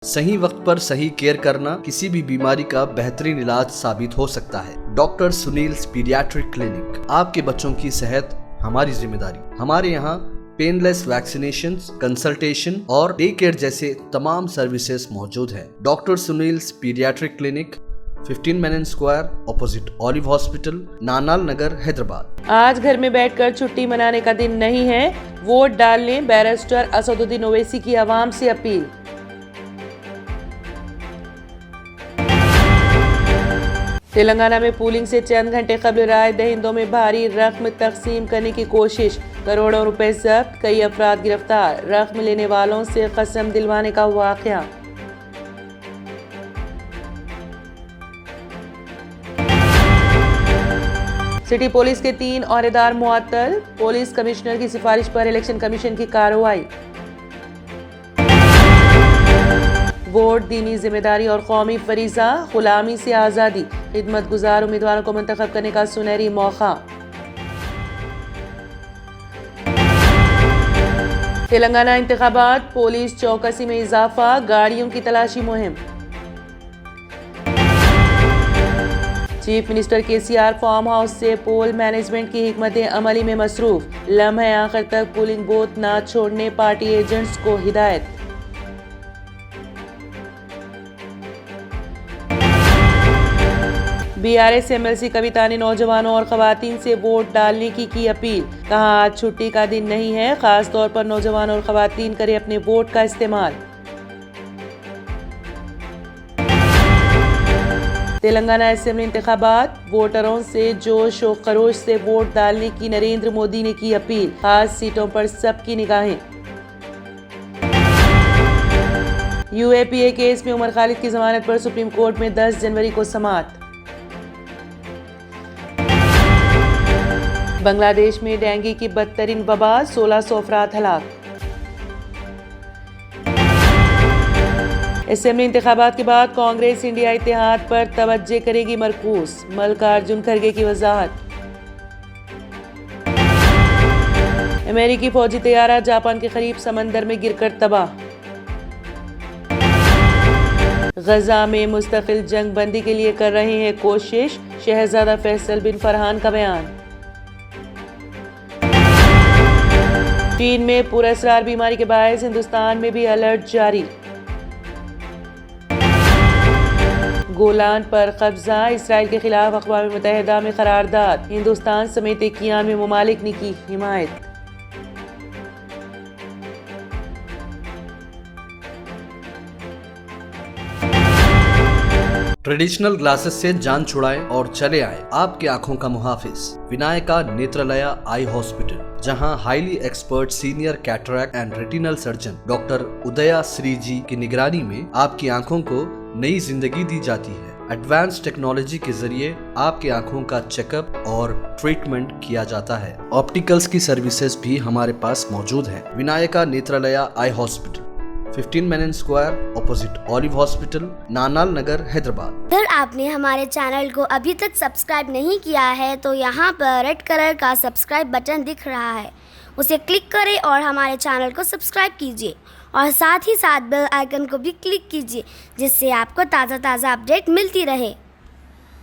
सही वक्त पर सही केयर करना किसी भी बीमारी का बेहतरीन इलाज साबित हो सकता है। डॉक्टर सुनील पीडियाट्रिक क्लिनिक, आपके बच्चों की सेहत हमारी जिम्मेदारी। हमारे यहाँ पेनलेस वैक्सीनेशन, कंसल्टेशन और डे केयर जैसे तमाम सर्विसेज मौजूद है। Doctor Sunil paediatric clinic, 15 Menon Square, opposite Olive Hospital, Nanal Nagar, Hyderabad. आज घर में बैठकर छुट्टी मनाने का दिन नहीं है, वोट डालने बैरिस्टर असदुद्दीन ओवैसी की आवाम से अपील। तेलंगाना में पोलिंग से चंद घंटे कबल राय दहिंदों में भारी रकम तकसीम करने की कोशिश, करोड़ों रुपए जब्त, कई अफराद गिरफ्तार, रकम लेने वालों से कसम दिलवाने का वाकया। सिटी पुलिस के 3 औहदेदार मुअत्तल, पुलिस कमिश्नर की सिफारिश पर इलेक्शन कमीशन की कार्रवाई। वोट दीनी जिम्मेदारी और कौमी फरीजा, गुलामी से आज़ादी, खिदमत गुजार उम्मीदवारों को मुंतखब करने का सुनहरी मौका। तेलंगाना इंतखाबात, पुलिस चौकसी में इजाफा, गाड़ियों की तलाशी मुहिम। Chief minister KCR farm house से पोल मैनेजमेंट की हिकमत अमली में मसरूफ, लम्हे आखिर तक पोलिंग बूथ न छोड़ने पार्टी एजेंट्स को हिदायत। बीआरएस एमएलसी कविता ने नौजवानों और खवातीन से वोट डालने की अपील, कहा आज छुट्टी का दिन नहीं है, खास तौर पर नौजवान और खवातीन करें अपने वोट का इस्तेमाल। तेलंगाना असेंबली इंतखाबात, वोटरों से जोश और खरोश से वोट डालने की नरेंद्र मोदी ने की अपील, खास सीटों पर सबकी निगाहें। यूएपीए केस में उमर खालिद की जमानत पर सुप्रीम कोर्ट में 10 जनवरी को समाअत। बांग्लादेश में डेंगू की बदतरीन वबा, 1600 अफराद हलाक। असेंबली इंतखाबात के बाद कांग्रेस इंडिया इत्तेहाद पर तवज्जो करेगी मरकूज, मल्लिकार्जुन खड़गे की वजाहत। अमेरिकी फौजी तैयारा जापान के करीब समंदर में गिरकर तबाह। गजा में मुस्तकिल जंग बंदी के लिए कर रहे हैं कोशिश, शहजादा फैसल बिन फरहान का बयान। चीन में पुरअसरार बीमारी के बायस हिंदुस्तान में भी अलर्ट जारी। गोलान पर कब्जा, इसराइल के खिलाफ अक़वाम मुत्तहिदा में करारदाद, हिंदुस्तान समेत 91 ममालिक ने की हिमायत। ट्रेडिशनल ग्लासेस से जान छुड़ाएं और चले आए आपकी आंखों का मुहाफिज, विनायका नेत्रालया आई हॉस्पिटल, जहां highly expert senior cataract and retinal surgeon doctor उदया श्री जी की निगरानी में आपकी आंखों को नई जिंदगी दी जाती है। एडवांस टेक्नोलॉजी के जरिए आपकी आंखों का चेकअप और ट्रीटमेंट किया जाता है। ऑप्टिकल्स की सर्विसेज भी हमारे पास मौजूद है। Vinayaka Netralaya eye hospital, 15 Menon Square, opposite Olive Hospital, Nanal Nagar, Hyderabad. अगर आपने हमारे चैनल को अभी तक सब्सक्राइब नहीं किया है तो यहाँ पर रेड कलर का सब्सक्राइब बटन दिख रहा है, उसे क्लिक करें और हमारे चैनल को सब्सक्राइब कीजिए और साथ ही साथ बेल आइकन को भी क्लिक कीजिए, जिससे आपको ताज़ा अपडेट मिलती रहे।